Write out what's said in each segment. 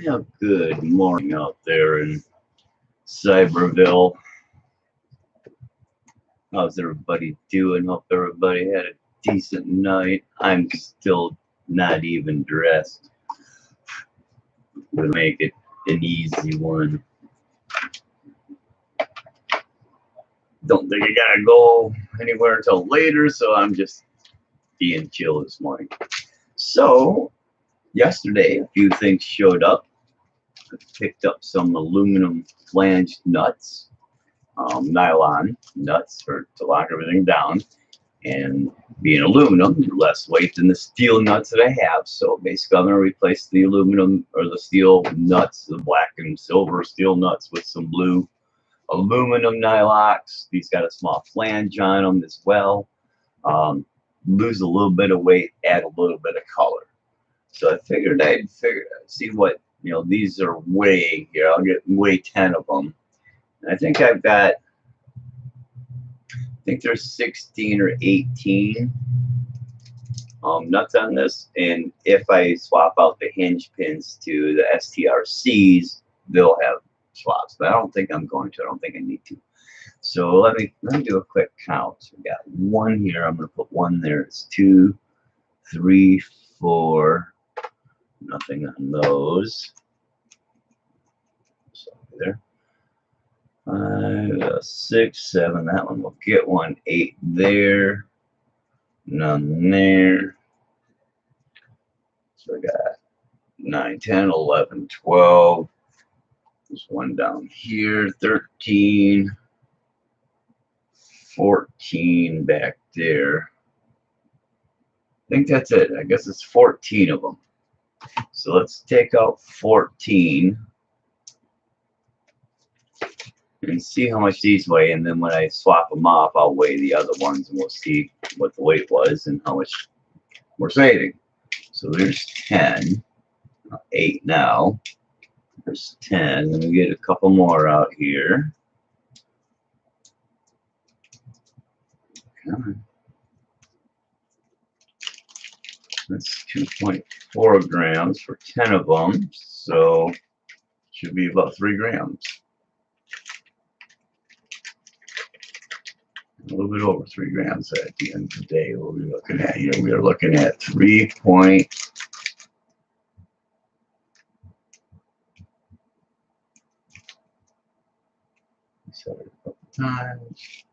Yeah, good morning out there in Cyberville. How's everybody doing? Hope everybody had a decent night. I'm still not even dressed to make it an easy one. Don't think I gotta go anywhere until later, so I'm just being chill this morning. So, yesterday, a few things showed up. I picked up some aluminum flanged nuts. Nylon nuts to lock everything down, and being aluminum, less weight than the steel nuts that I have. So basically I'm going to replace the aluminum or the steel nuts, the black and silver steel nuts, with some blue aluminum Nylocks. These got a small flange on them as well. Lose a little bit of weight, add a little bit of color. So I figured I'd see what, these are weighing here. I'll weigh 10 of them. I think I've got, there's 16 or 18 nuts on this. And if I swap out the hinge pins to the STRCs, they'll have swaps. But I don't think I'm going to. I don't think I need to. So let me do a quick count. So we got one here. I'm going to put one there. It's 2, 3, 4. Nothing on those. So there. 5, 6, 7. That one will get one. 8 there. None there. So I got 9, 10, 11, 12. There's one down here. 13. 14 back there. I think that's it. I guess it's 14 of them. So let's take out 14. And see how much these weigh, and then when I swap them off, I'll weigh the other ones, and we'll see what the weight was and how much we're saving. So there's 10, 8 now. There's 10. Let me get a couple more out here. Come on. That's 2.4 grams for 10 of them, so it should be about 3 grams. A little bit over 3 grams at the end of the day. What we're looking at here, we are looking at 3. Set it a couple times.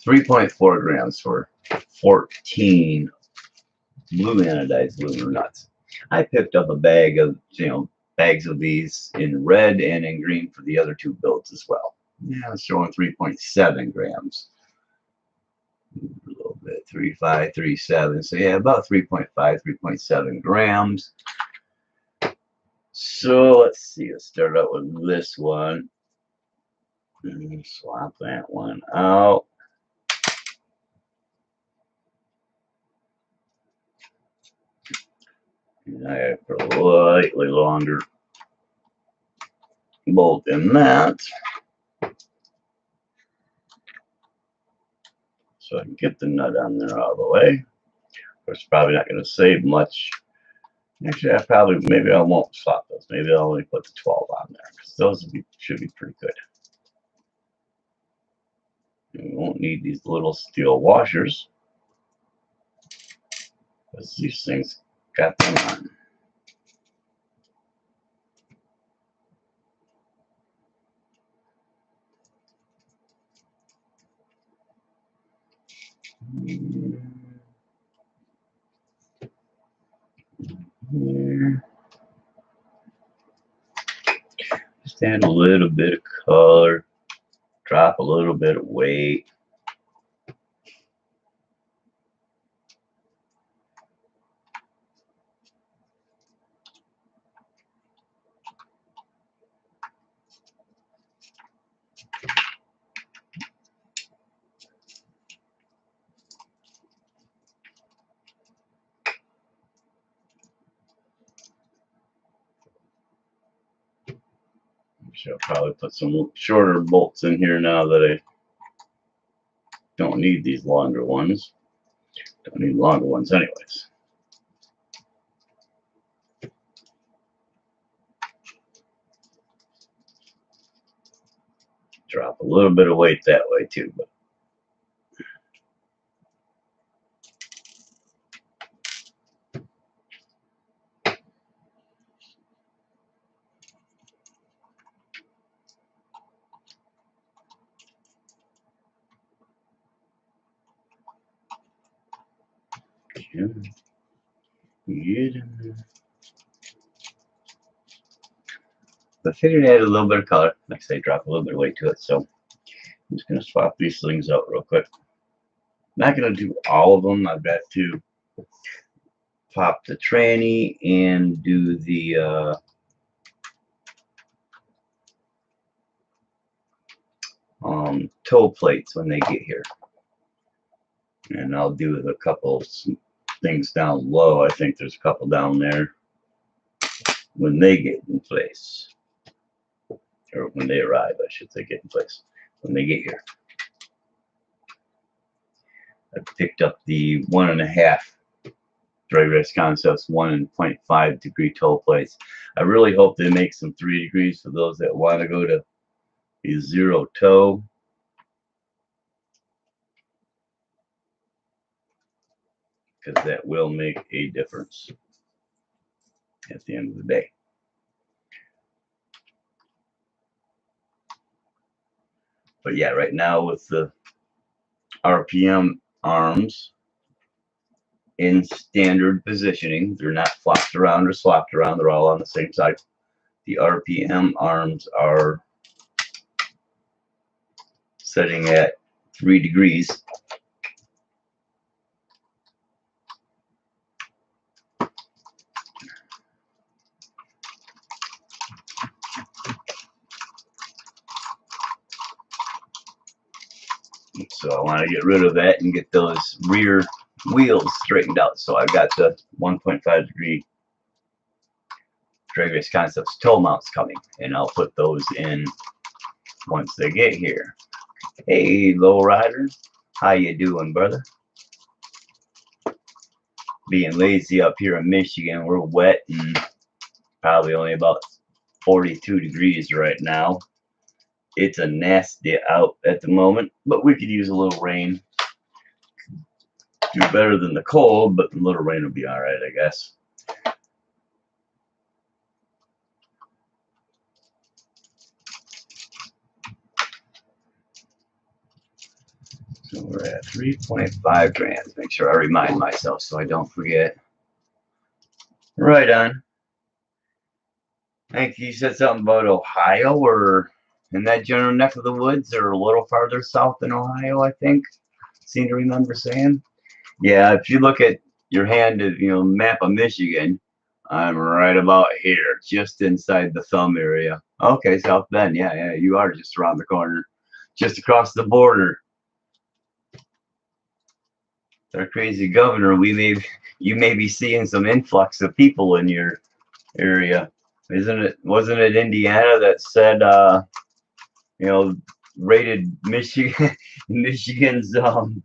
3.4 grams for 14 blue anodized aluminum nuts. I picked up a bag of, bags of these in red and in green for the other 2 builds as well. Yeah, it's showing 3.7 grams. A little bit, 3.5, 3.7. So yeah, about 3.5, 3.7 grams. So let's see. Let's start out with this one. And swap that one out. And I put a slightly longer bolt in that, so I can get the nut on there all the way. It's probably not going to save much. Actually, maybe I won't swap those. Maybe I'll only put the 12 on there, because those should be pretty good. And we won't need these little steel washers, because these things got them on. Here. Just add a little bit of color, drop a little bit of weight. I'll probably put some shorter bolts in here now that I don't need these longer ones. Don't need longer ones anyways. Drop a little bit of weight that way too. But I figured it had a little bit of color. Like I say, drop a little bit of weight to it. So I'm just going to swap these things out real quick. Not going to do all of them. I've got to pop the tranny and do the toe plates when they get here. And I'll do a couple things down low. I think there's a couple down there when they get in place. Or when they arrive, I should say, get in place. When they get here. I picked up the 1.5 Drag Race Concepts 1.5 degree toe plates. I really hope they make some 3 degrees for those that want to go to the 0 toe. Because that will make a difference at the end of the day. But yeah, right now with the RPM arms in standard positioning, they're not flopped around or swapped around, they're all on the same side. The RPM arms are setting at 3 degrees. So I want to get rid of that and get those rear wheels straightened out. So I've got the 1.5 degree Drag Race Concepts toe mounts coming, and I'll put those in once they get here. Hey, lowrider, how you doing, brother? Being lazy up here in Michigan, we're wet and probably only about 42 degrees right now. It's a nasty out at the moment, but we could use a little rain. Do better than the cold, but a little rain will be all right, I guess. So we're at 3.5 grams. Make sure I remind myself so I don't forget. Right on. I think you said something about Ohio or in that general neck of the woods or a little farther south than Ohio, I think. Seem to remember saying. Yeah, if you look at your hand, map of Michigan, I'm right about here, just inside the thumb area. Okay, South Bend. Yeah, you are just around the corner, just across the border. Our crazy governor, you may be seeing some influx of people in your area. Wasn't it Indiana that said, rated Michigan's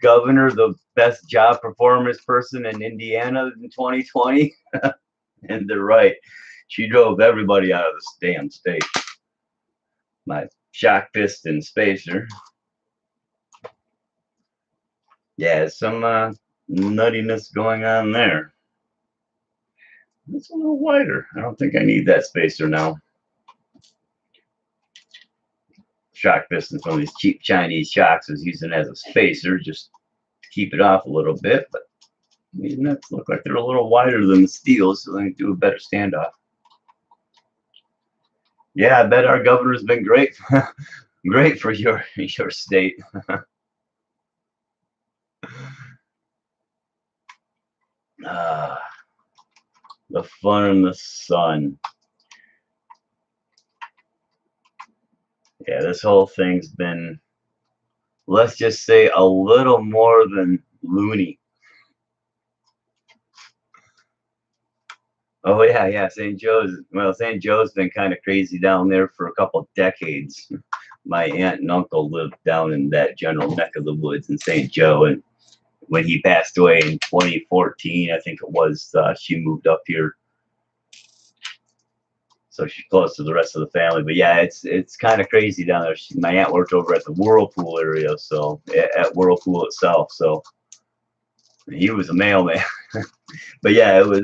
governor the best job performance person in Indiana in 2020? And they're right. She drove everybody out of this damn state. My shock piston spacer. Yeah, some nuttiness going on there. It's a little wider. I don't think I need that spacer now. Shock piston from these cheap Chinese shocks was using as a spacer just to keep it off a little bit, but these nuts look like they're a little wider than the steel, so they can do a better standoff. Yeah, I bet our governor's been great, great for your state. The fun in the sun. Yeah, this whole thing's been, let's just say, a little more than loony. Oh yeah, St. Joe's. Well, St. Joe's been kind of crazy down there for a couple of decades. My aunt and uncle lived down in that general neck of the woods in St. Joe, and when he passed away in 2014, I think it was, she moved up here. so she's close to the rest of the family. But yeah, it's kind of crazy down there. My aunt worked over at the Whirlpool area, so at Whirlpool itself. So he was a mailman. But yeah, it was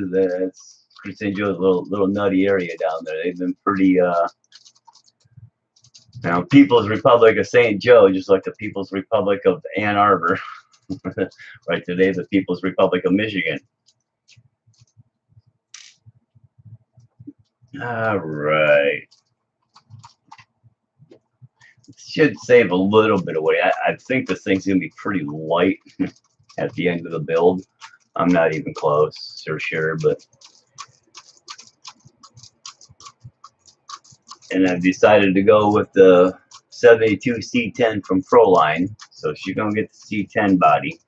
it's St. Joe's little nutty area down there. They've been pretty People's Republic of St. Joe, just like the People's Republic of Ann Arbor. Right today, the People's Republic of Michigan. All right. Should save a little bit of weight. I think this thing's going to be pretty light at the end of the build. I'm not even close, for sure, but. And I've decided to go with the 72 C10 from Proline. So she's going to get the C10 body.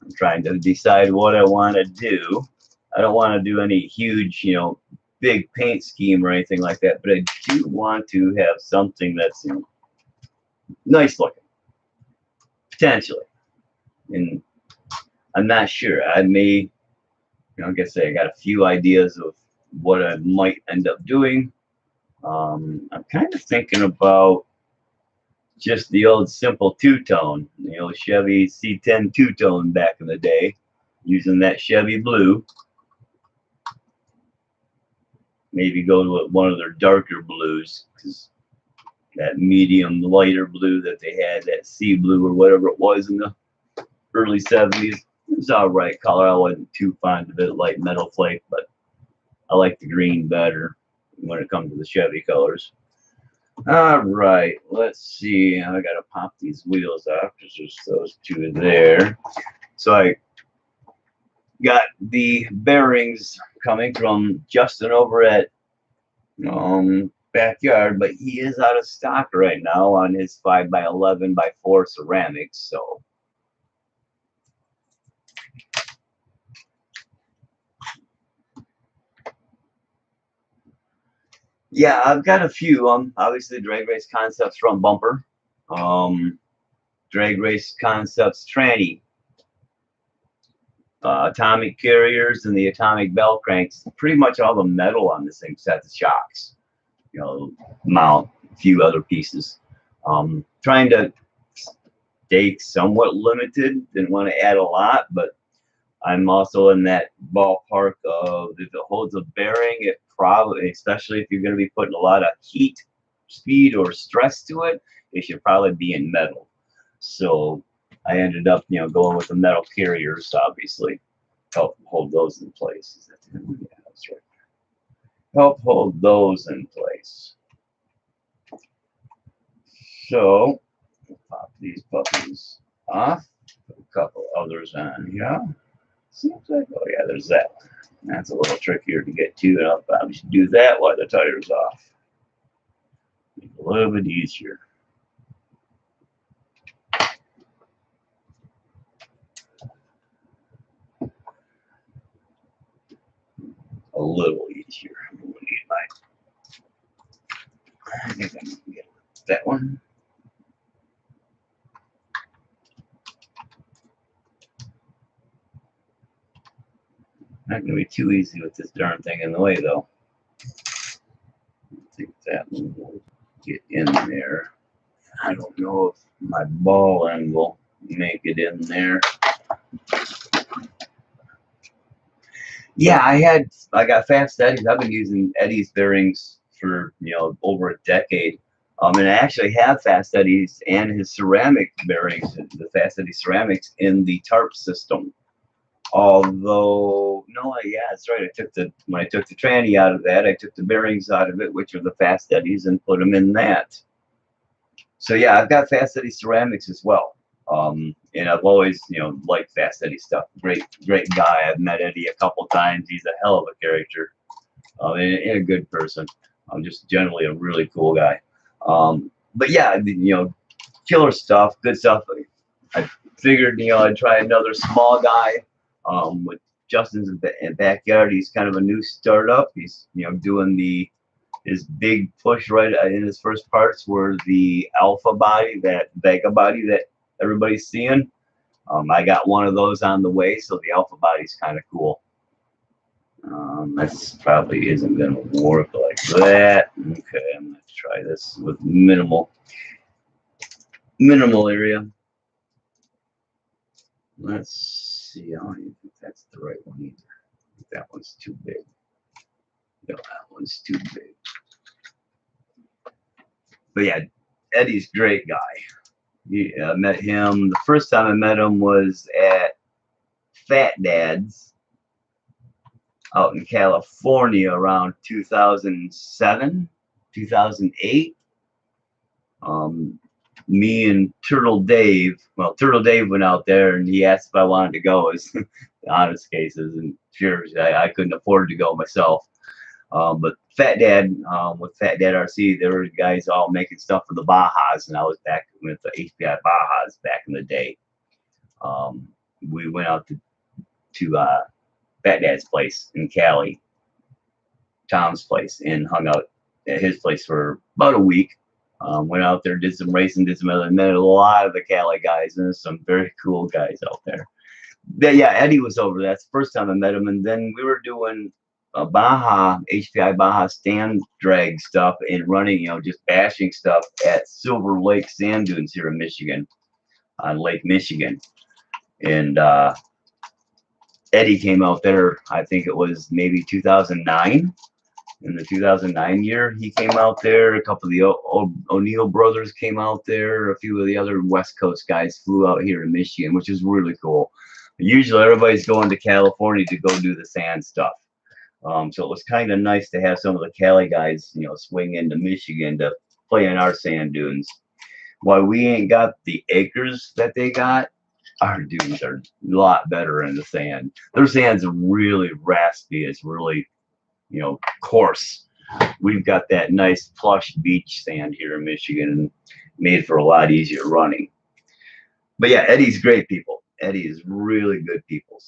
I'm trying to decide what I want to do. I don't want to do any huge, big paint scheme or anything like that, but I do want to have something that's, nice looking, potentially. And I'm not sure. I may, like I say, I got a few ideas of what I might end up doing. I'm kind of thinking about just the old simple two-tone, the old Chevy C10 two-tone back in the day, using that Chevy blue. Maybe go to one of their darker blues, because that medium lighter blue that they had, that sea blue or whatever it was in the early 70s, it was all right color. I wasn't too fond of it, like metal flake, but I like the green better when it comes to the Chevy colors. All right, let's see. I gotta pop these wheels off because there's those two there. So I got the bearings coming from Justin over at Backyard, but he is out of stock right now on his 5x11x4 ceramics. So yeah, I've got a few. Obviously Drag Race Concepts front bumper, Drag Race Concepts tranny, atomic carriers, and the atomic bell cranks. Pretty much all the metal on this thing, except the shocks. Mount, a few other pieces. Trying to stay somewhat limited. Didn't want to add a lot, but I'm also in that ballpark of if it holds a bearing, it probably, especially if you're going to be putting a lot of heat, speed, or stress to it, it should probably be in metal. So I ended up, going with the metal carriers, obviously. Help hold those in place. Is that the one? Yeah, that's right. Help hold those in place. So, pop these puppies off. Put a couple others on here. Seems like, oh yeah, there's that one. That's a little trickier to get to, and I'll probably should do that while the tire's off. Make it a little bit easier. A little easier. I'm going to need I think I'm going to get that one. Not going to be too easy with this darn thing in the way, though. I think that one will get in there. I don't know if my ball end will make it in there. Yeah, I got fast eddies. I've been using Eddie's bearings for over a decade. And I actually have fast eddies and his ceramic bearings, the fast eddy ceramics in the tarp system. Although, no, yeah, that's right. When I took the tranny out of that, I took the bearings out of it, which are the fast eddies, and put them in that. So yeah, I've got fast eddy ceramics as well. And I've always, liked fast Eddie stuff. Great guy. I've met Eddie a couple times. He's a hell of a character, and a good person. Just generally a really cool guy. But yeah, killer stuff, good stuff. I figured, I'd try another small guy. With Justin's Backyard, he's kind of a new startup. He's, doing his big push right in his first parts were the Alpha body, that Vega body that everybody's seeing. I got one of those on the way, so the Alpha body's kind of cool. That's probably isn't going to work like that. Okay, I'm going to try this with minimal area. Let's see. I don't even think that's the right one either. I think that one's too big. No, that one's too big. But yeah, Eddie's a great guy. I met him. The first time I met him was at Fat Dad's out in California around 2007, 2008. Me and Turtle Dave, well, Turtle Dave went out there and he asked if I wanted to go as the honest cases, and sure, I couldn't afford to go myself. But Fat Dad, with Fat Dad RC, there were guys all making stuff for the Bajas, and I was back with the HPI Bajas back in the day. We went out to Fat Dad's place in Cali, Tom's place, and hung out at his place for about a week. Went out there, did some racing, did some other, met a lot of the Cali guys, and there's some very cool guys out there. But yeah, Eddie was over. That's the first time I met him, and then we were doing Baja, HPI Baja stand drag stuff and running, just bashing stuff at Silver Lake Sand Dunes here in Michigan, on Lake Michigan. And Eddie came out there, I think it was maybe 2009. In the 2009 year, he came out there. A couple of the O'Neill brothers came out there. A few of the other West Coast guys flew out here in Michigan, which is really cool. Usually everybody's going to California to go do the sand stuff. So it was kind of nice to have some of the Cali guys, swing into Michigan to play in our sand dunes. While we ain't got the acres that they got, our dunes are a lot better in the sand. Their sand's really raspy. It's really, coarse. We've got that nice plush beach sand here in Michigan, and made for a lot easier running. But yeah, Eddie's great people. Eddie is really good people.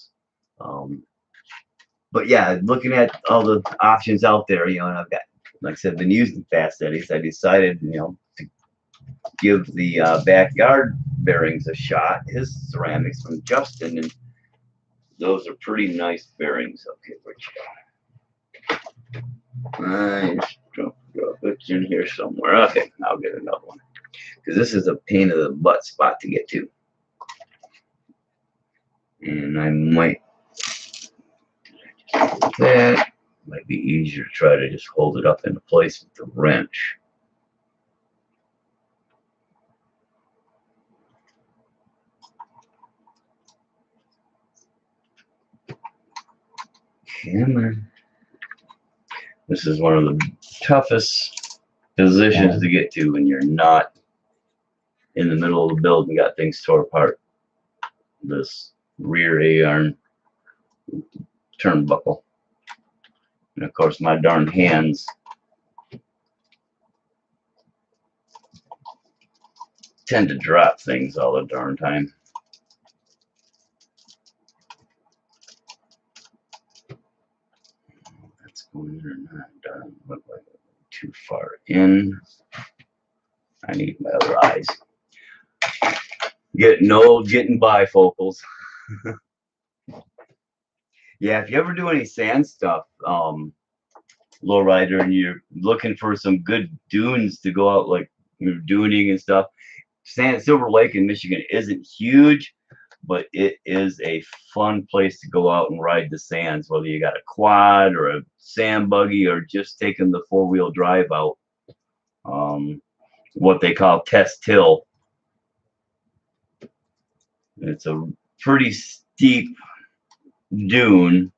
But yeah, looking at all the options out there, and I've got, like I said, been using Fast Eddies. I decided, to give the backyard bearings a shot. His ceramics from Justin, and those are pretty nice bearings. Okay, where'd you go? I just drop it in here somewhere. Okay, I'll get another one, because this is a pain in the butt spot to get to. And I might, that might be easier to try to just hold it up into place with the wrench. Come on. This is one of the toughest positions to get to when you're not in the middle of the build and got things tore apart. This rear A-arm turnbuckle. And of course my darn hands tend to drop things all the darn time. That's going in or not, darn, look like too far in. I need my other eyes. Getting old, getting bifocals. Yeah, if you ever do any sand stuff, lowrider, and you're looking for some good dunes to go out, like duning and stuff, Silver Lake in Michigan isn't huge, but it is a fun place to go out and ride the sands, whether you got a quad or a sand buggy or just taking the four-wheel drive out. What they call test hill. It's a pretty steep dune,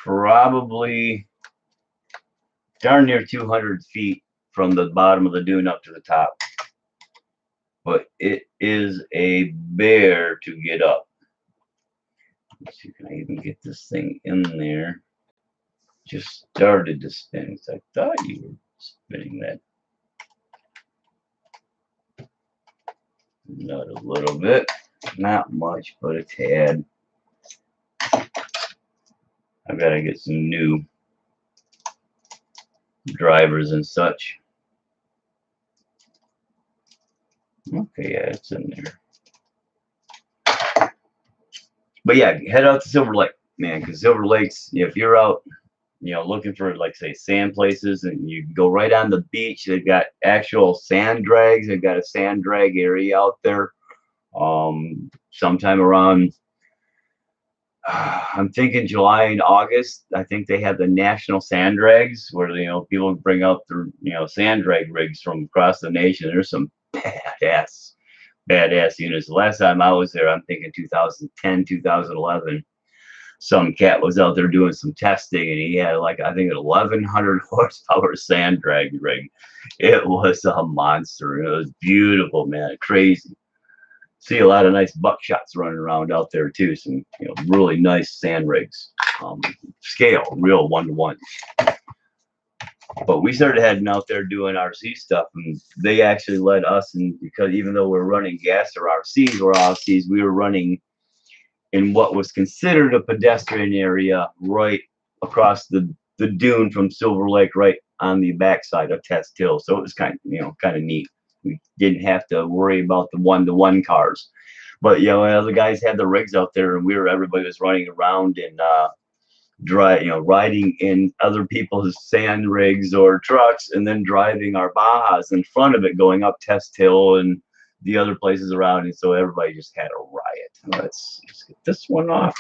probably darn near 200 feet from the bottom of the dune up to the top. But it is a bear to get up. Let's see, can I even get this thing in there? Just started to spin. I thought you were spinning that. Not a little bit, not much, but a tad. I've got to get some new drivers and such. Okay, yeah, it's in there. But yeah, head out to Silver Lake. man, because Silver Lakes, if you're out, looking for, like, say, sand places, and you go right on the beach, they've got actual sand drags. They've got a sand drag area out there. Sometime around, I'm thinking July and August, I think they have the national sand drags where, people bring out their, sand drag rigs from across the nation. There's some badass units. The last time I was there, I'm thinking 2010, 2011. Some cat was out there doing some testing, and he had, like, I think, an 1100 horsepower sand drag rig. It was a monster. It was beautiful, man. Crazy. See a lot of nice buckshots running around out there too. Some, really nice sand rigs. Scale, real 1-to-1. But we started heading out there doing RC stuff, and they actually let us, and because even though we're running gas or RCs, we were running in what was considered a pedestrian area right across the dune from Silver Lake, right on the backside of Test Hill. So it was kind of neat. We didn't have to worry about the 1-to-1 cars. But the guys had the rigs out there, and everybody was running around and riding in other people's sand rigs or trucks, and then driving our Bajas in front of it, going up Test Hill and the other places around. And so everybody just had a riot. Let's get this one off.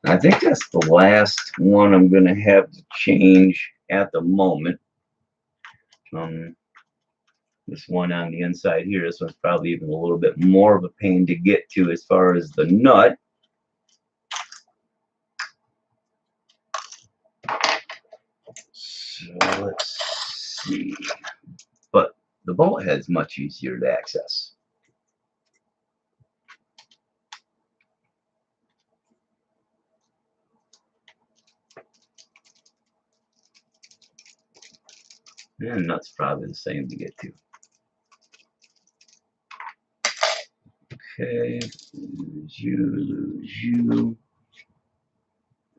I think that's the last one I'm going to have to change at the moment. This one on the inside here, this one's probably even a little bit more of a pain to get to as far as the nut. So let's see. But the bolt head's much easier to access. And nut's probably the same to get to. Okay, lose you.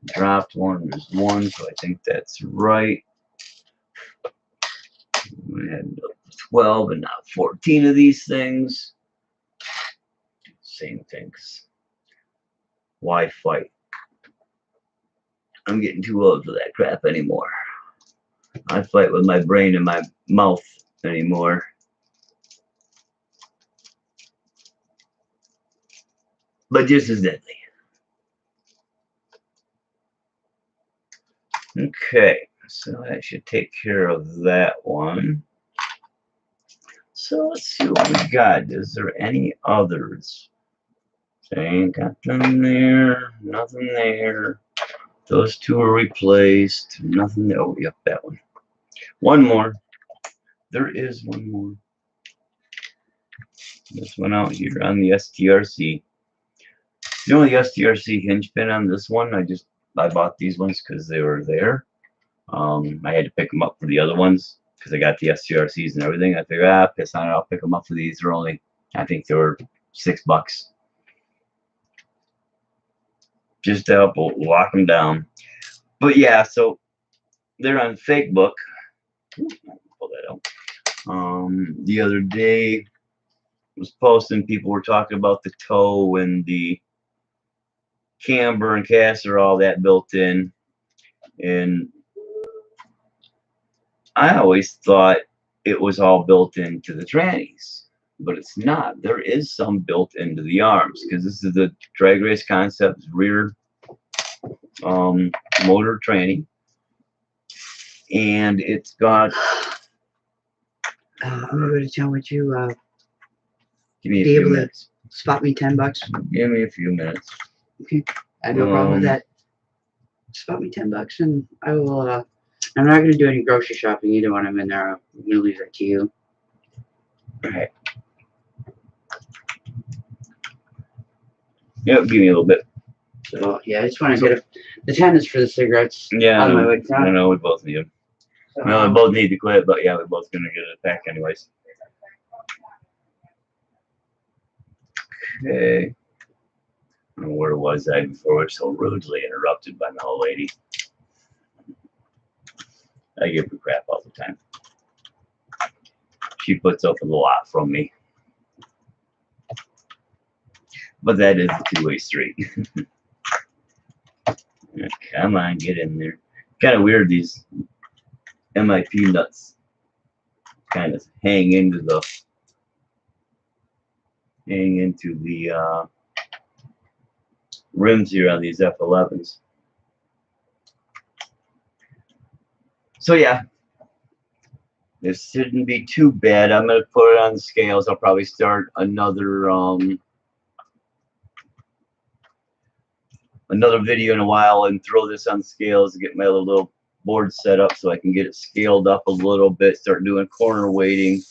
Dropped one, there's one, so I think that's right. We had 12 and now 14 of these things. Same things. Why fight? I'm getting too old for that crap anymore. I fight with my brain in my mouth anymore. But just as deadly. Okay, so that should take care of that one. So let's see what we got. Is there any others? Okay, got them there. Nothing there. Those two are replaced. Nothing there. Oh, yep, that one. One more. There is one more. This one out here on the STRC. The only STRC hinge pin on this one, I bought these ones because they were there. I had to pick them up for the other ones because I got the STRCs and everything. I figured, piss on it, I'll pick them up for these. They're only, I think they were $6. Just to help lock them down. But yeah, so they're on Facebook. Pull that out. The other day was posting, people were talking about the toe and the camber and caster, all that built in. And I always thought it was all built into the trannies, but it's not. There is some built into the arms because this is the Drag Race Concepts rear motor tranny, and it's got. I'm gonna go to town with you. Give me a few minutes. Spot me $10. Give me a few minutes. Okay, I have no problem with that. Spot me $10, and I will. I'm not gonna do any grocery shopping either when I'm in there. I'm gonna leave that to you. All right. Yep, give me a little bit. So yeah, I just want to get the 10 is for the cigarettes. Yeah, on my way to town. I know we both need them. So, No, we both need to quit, but yeah, we're both gonna get a pack anyways. Okay. Where was I before we were so rudely interrupted by my old lady? I give her crap all the time. She puts up with a lot from me. But that is a two-way street. Yeah, come on, get in there. Kind of weird, these MIP nuts kind of hang into the rims here on these F11s. So yeah, this shouldn't be too bad. I'm gonna put it on the scales. I'll probably start another video in a while and throw this on the scales to get my little board set up so I can get it scaled up a little bit, start doing corner weighting.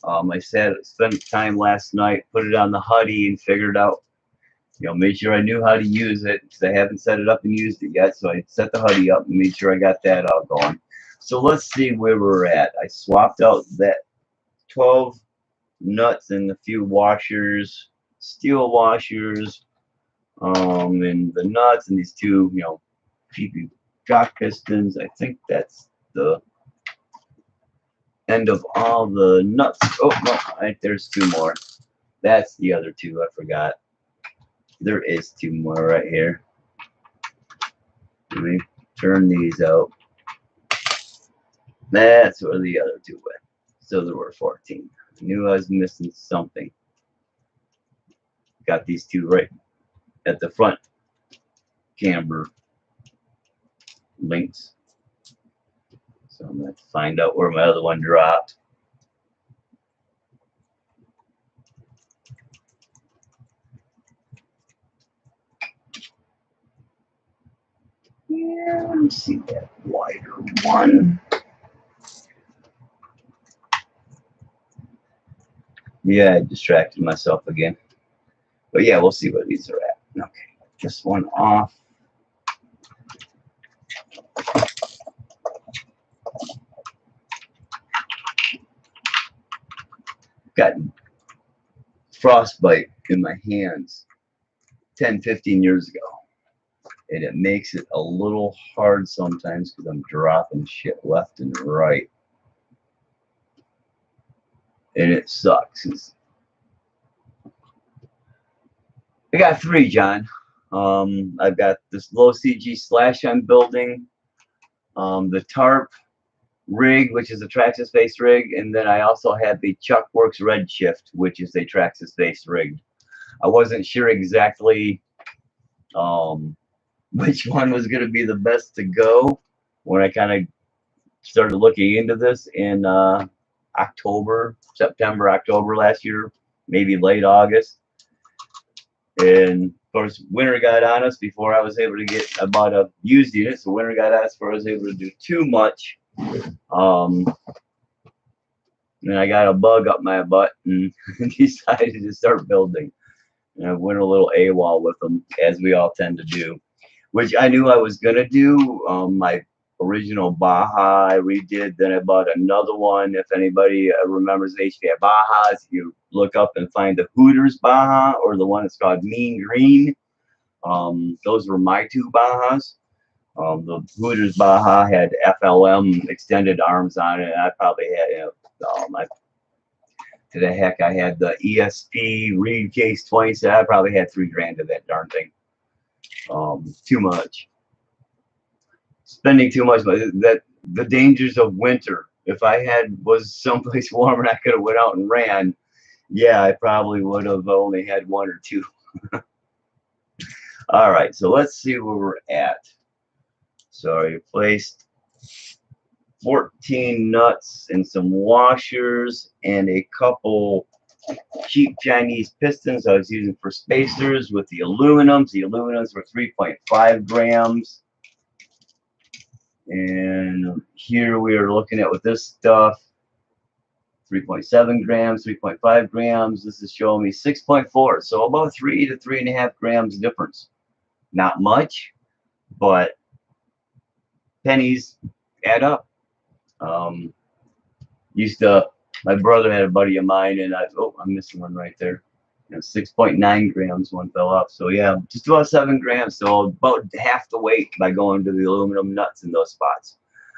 I spent time last night, put it on the Huddy and figured out, made sure I knew how to use it because I haven't set it up and used it yet. So I set the Huddy up and made sure I got that all going. So let's see where we're at. I swapped out that 12 nuts and a few washers, steel washers, and the nuts and these two, PP jock pistons. I think that's the end of all the nuts. Oh no, there's two more. That's the other two. I forgot. There is two more right here. Let me turn these out. That's where the other two went. So there were 14. I knew I was missing something. Got these two right at the front camber links. So I'm going to find out where my other one dropped. Yeah, let me see that wider one. Yeah, I distracted myself again. But yeah, we'll see where these are at. Okay, this one off. Got frostbite in my hands 10, 15 years ago. And it makes it a little hard sometimes because I'm dropping shit left and right. And it sucks. I got three, John. I've got this LCG Slash I'm building, the tarp rig, which is a Traxxas-based rig, and then I also had the Chuckworks Redshift, which is a Traxxas-based rig. I wasn't sure exactly which one was going to be the best to go when I kind of started looking into this in September, October last year, maybe late August. And of course, winter got on us before I was able to get. I bought a used unit, so winter got on us before I was able to do too much. And I got a bug up my butt and decided to start building. And I went a little AWOL with them, as we all tend to do, which I knew I was gonna do. My original Baja I redid, then I bought another one. If anybody remembers HVAC Bajas, you look up and find the Hooters Baja or the one that's called Mean Green. Those were my two Bajas. The Hooters Baja had FLM extended arms on it. And I probably had, to the heck, I had the ESP reed case 20. So I probably had $3,000 of that darn thing. Too much. Spending too much money. That the dangers of winter. If I was someplace warm and I could have went out and ran, yeah, I probably would have only had one or two. All right, so let's see where we're at. So I replaced 14 nuts and some washers and a couple cheap Chinese pistons I was using for spacers with the aluminums. The aluminums were 3.5 grams. And here we are looking at with this stuff, 3.7 grams, 3.5 grams. This is showing me 6.4. So about 3 to 3.5 grams difference. Not much, but pennies add up. My brother had a buddy of mine, and I'm missing one right there. 6.9 grams, one fell off. So yeah, just about 7 grams. So about half the weight by going to the aluminum nuts in those spots.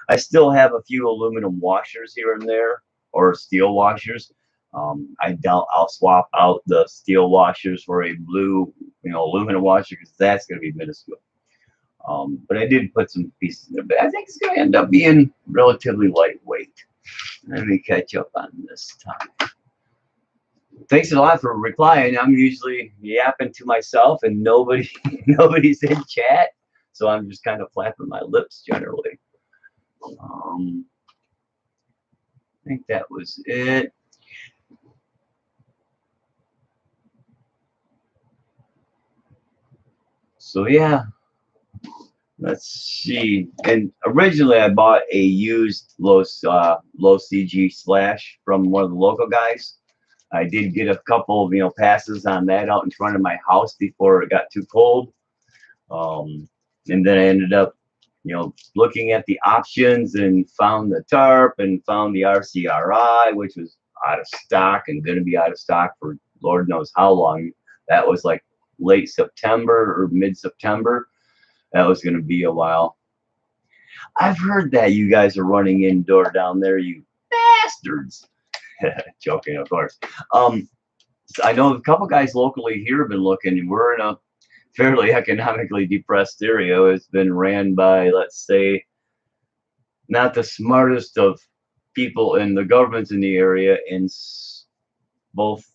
I still have a few aluminum washers here and there, or steel washers. I doubt I'll swap out the steel washers for a blue, aluminum washer because that's going to be minuscule. But I did put some pieces in there. But I think it's going to end up being relatively lightweight. Let me catch up on this time. Thanks a lot for replying. I'm usually yapping to myself and nobody's in chat, so I'm just kind of flapping my lips generally. I think that was it. So yeah, let's see. And originally I bought a used LCG Slash from one of the local guys. I did get a couple of passes on that out in front of my house before it got too cold. And then I ended up looking at the options and found the tarp and found the RCRI, which was out of stock and going to be out of stock for Lord knows how long. That was like late September or mid-September. That was going to be a while. I've heard that you guys are running indoor down there, you bastards. Joking, of course. I know a couple guys locally here have been looking, and we're in a fairly economically depressed area. It's been ran by, let's say, not the smartest of people in the governments in the area in both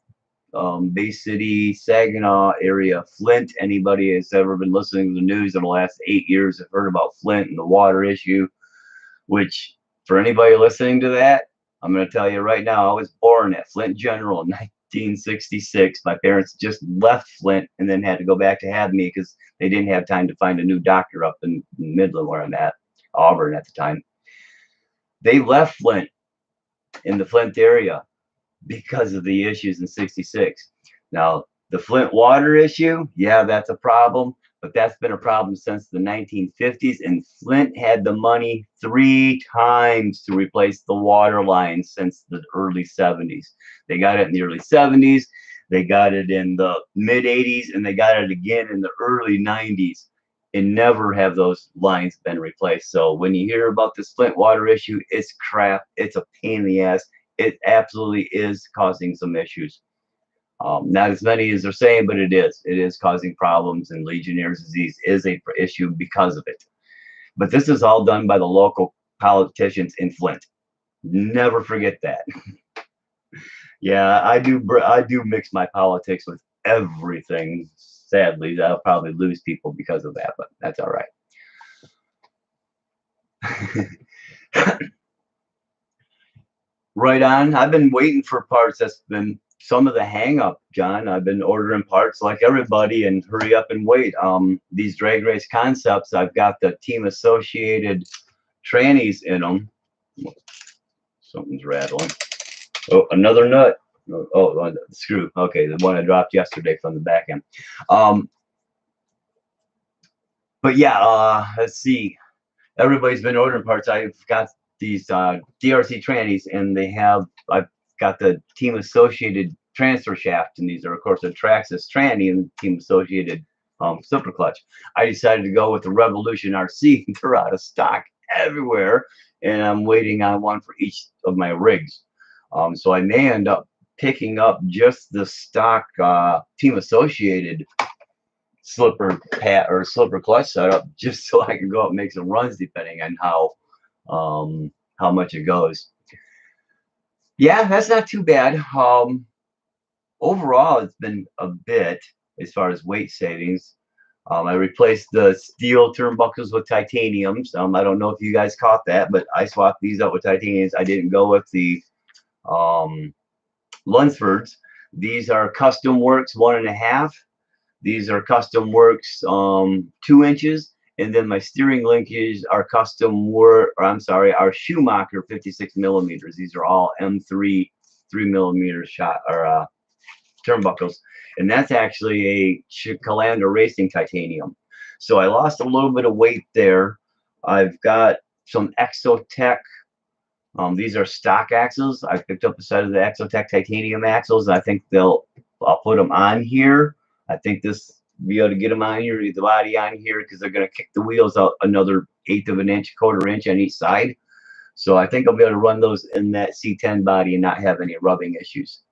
Bay City, Saginaw area, Flint. Anybody has ever been listening to the news in the last 8 years have heard about Flint and the water issue, which for anybody listening to that, I'm going to tell you right now, I was born at Flint General in 1966. My parents just left Flint and then had to go back to have me because they didn't have time to find a new doctor up in Midland where I'm at, Auburn at the time. They left Flint in the Flint area because of the issues in 66. Now, the Flint water issue, yeah, that's a problem, but that's been a problem since the 1950s, and Flint had the money 3 times to replace the water lines since the early 70s. They got it in the early 70s, they got it in the mid 80s, and they got it again in the early 90s, and never have those lines been replaced. So when you hear about this Flint water issue, it's crap, it's a pain in the ass. It absolutely is causing some issues. Not as many as they're saying, but it is causing problems, and Legionnaire's disease is a issue because of it. But this is all done by the local politicians in Flint. Never forget that. Yeah, I do mix my politics with everything. Sadly, I'll probably lose people because of that, but that's all right. Right on. I've been waiting for parts. That's been some of the hang up, John. I've been ordering parts like everybody and hurry up and wait. These drag race concepts, I've got the team associated trannies in them. Something's rattling. Oh, another nut. Oh, the screw. Okay, the one I dropped yesterday from the back end. But yeah, let's see. Everybody's been ordering parts. I've got these DRC trannies, and I've got the team associated transfer shaft, and these are of course a Traxxas tranny and team associated slipper clutch. I decided to go with the Revolution RC. They're out of stock everywhere, and I'm waiting on one for each of my rigs. So I may end up picking up just the stock team associated slipper clutch setup, just so I can go up and make some runs depending on how much it goes. Yeah, that's not too bad. Overall, it's been a bit as far as weight savings. I replaced the steel turnbuckles with titaniums. I don't know if you guys caught that, but I swapped these out with titaniums. I didn't go with the Lunsfords. These are Custom Works 1.5. These are Custom Works 2 inches. And then my steering linkages are are Schumacher 56 millimeters. These are all M3 3mm shot or turnbuckles, and that's actually a Calandra Racing titanium. So I lost a little bit of weight there. I've got some Exotech. These are stock axles. I picked up a set of the Exotech titanium axles. I think I'll put them on here. I think this be able to get them on here, get the body on here, because they're going to kick the wheels out another 1/8 of an inch, 1/4 inch on each side. So I think I'll be able to run those in that C10 body and not have any rubbing issues.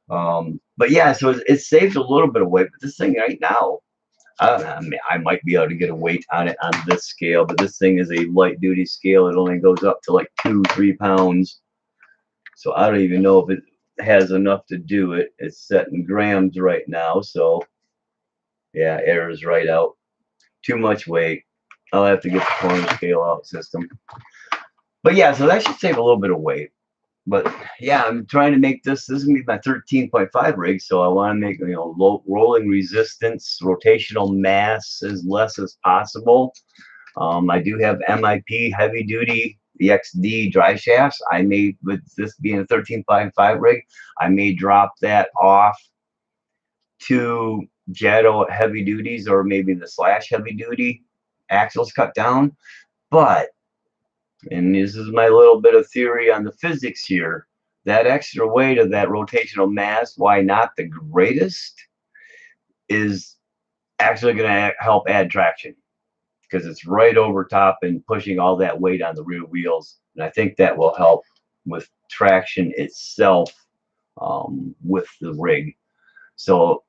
But yeah, so it saved a little bit of weight. But this thing right now, I don't know, I mean, I might be able to get a weight on it on this scale, but this thing is a light duty scale. It only goes up to like 2-3 pounds. So I don't even know if it has enough to do it. It's set in grams right now. So yeah, errors right out. Too much weight. I'll have to get the corner scale out system. But yeah, so that should save a little bit of weight. But yeah, I'm trying to make this. This is gonna be my 13.5 rig, so I want to make low rolling resistance, rotational mass as less as possible. I do have MIP heavy duty VXD dry shafts. I may, with this being a 13.5 rig, I may drop that off to Jado heavy duties or maybe the Slash heavy duty axles cut down. But, and this is my little bit of theory on the physics here, that extra weight of that rotational mass, why not the greatest, is actually going to help add traction, because it's right over top and pushing all that weight on the rear wheels. And I think that will help with traction itself with the rig. So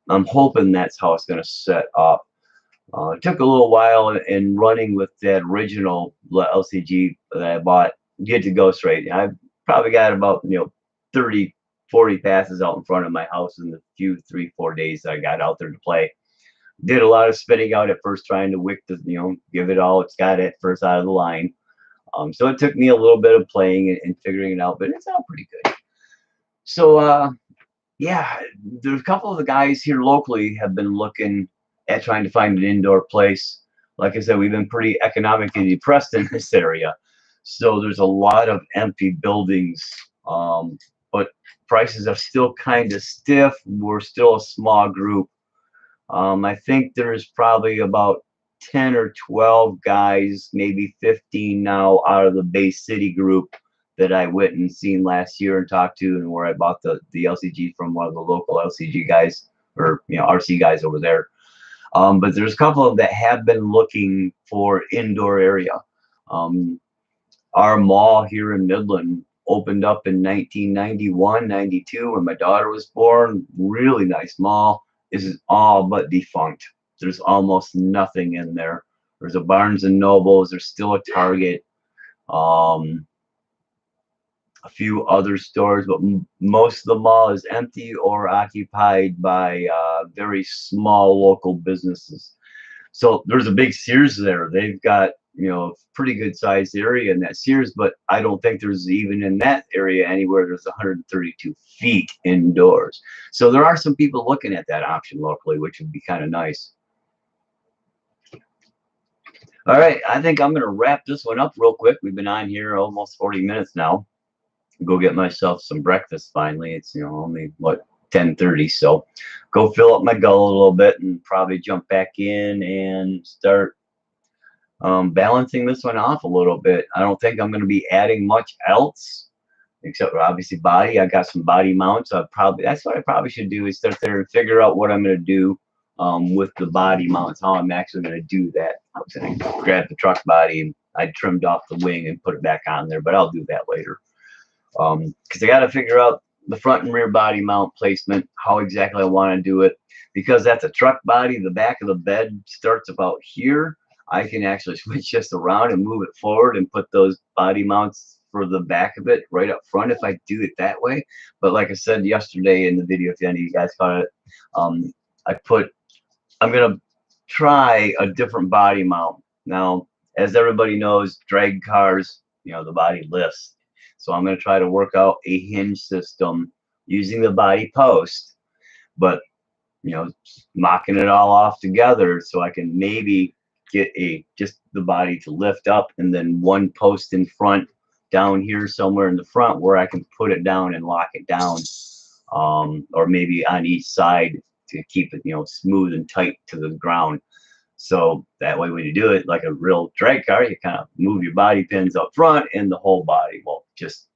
I'm hoping that's how it's going to set up. It took a little while in running with that original LCG that I bought, Get to Go Straight. I probably got about 30, 40 passes out in front of my house in the few 3-4 days I got out there to play. Did a lot of spinning out at first, trying to wick the, give it all it's got at first out of the line. So it took me a little bit of playing and figuring it out, but it's out pretty good. So yeah, there's a couple of the guys here locally have been looking at trying to find an indoor place. Like I said, we've been pretty economically depressed in this area, so there's a lot of empty buildings, but prices are still kind of stiff. We're still a small group. I think there's probably about 10 or 12 guys, maybe 15 now, out of the Bay City group that I went and seen last year and talked to, and where I bought the LCG from one of the local LCG guys, or RC guys over there. But there's a couple of that have been looking for indoor area. Our mall here in Midland opened up in 1991, 92, when my daughter was born. Really nice mall. This is all but defunct. There's almost nothing in there. There's a Barnes and Nobles. There's still a Target. A few other stores, but most of the mall is empty or occupied by very small local businesses. So there's a big Sears there. They've got pretty good sized area in that Sears, but I don't think there's even in that area anywhere there's 132 feet indoors. So there are some people looking at that option locally, which would be kind of nice. All right, I think I'm going to wrap this one up real quick. We've been on here almost 40 minutes now. Go get myself some breakfast finally. It's only what, 10:30, so go fill up my gullet a little bit and probably jump back in and start balancing this one off a little bit. I don't think I'm going to be adding much else except for obviously body. I got some body mounts. That's what I probably should do, is start there and figure out what I'm going to do with the body mounts, how I'm actually going to do that. I was going to grab the truck body and I trimmed off the wing and put it back on there, but I'll do that later. Because I got to figure out the front and rear body mount placement, how exactly I want to do it. Because that's a truck body, the back of the bed starts about here. I can actually switch this around and move it forward and put those body mounts for the back of it right up front if I do it that way. But like I said yesterday in the video, if any of you guys caught it, I'm going to try a different body mount. Now, as everybody knows, drag cars, the body lifts. So I'm going to try to work out a hinge system using the body post, but mocking it all off together so I can maybe get just the body to lift up, and then one post in front down here somewhere in the front where I can put it down and lock it down, or maybe on each side to keep it smooth and tight to the ground. So that way when you do it like a real drag car, you kind of move your body pins up front and the whole body will just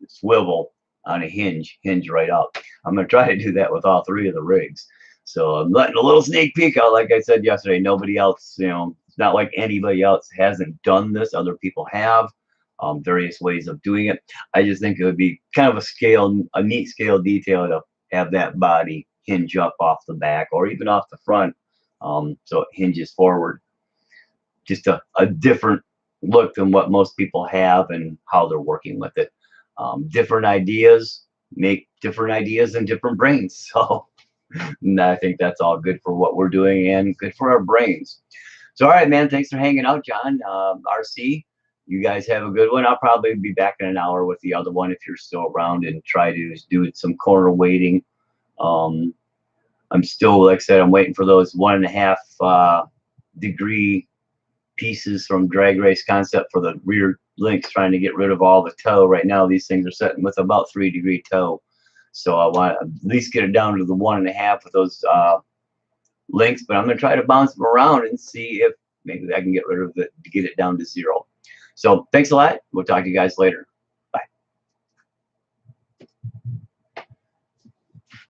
swivel on a hinge right up. I'm going to try to do that with all three of the rigs. So I'm letting a little sneak peek out. Like I said yesterday, nobody else, it's not like anybody else hasn't done this. Other people have various ways of doing it. I just think it would be kind of a neat scale detail to have that body hinge up off the back or even off the front So it hinges forward. Just a different look than what most people have and how they're working with it. Different ideas make different ideas and different brains. So and I think that's all good for what we're doing and good for our brains. So, all right, man, thanks for hanging out, John. RC, you guys have a good one. I'll probably be back in an hour with the other one if you're still around and try to do some corner weighting. I'm still, like I said, I'm waiting for those 1.5 degree pieces from Drag Race Concept for the rear links, trying to get rid of all the toe. Right now, these things are setting with about 3-degree toe. So I want to at least get it down to the 1.5 with those links, but I'm going to try to bounce them around and see if maybe I can get rid of it to get it down to 0. So thanks a lot. We'll talk to you guys later.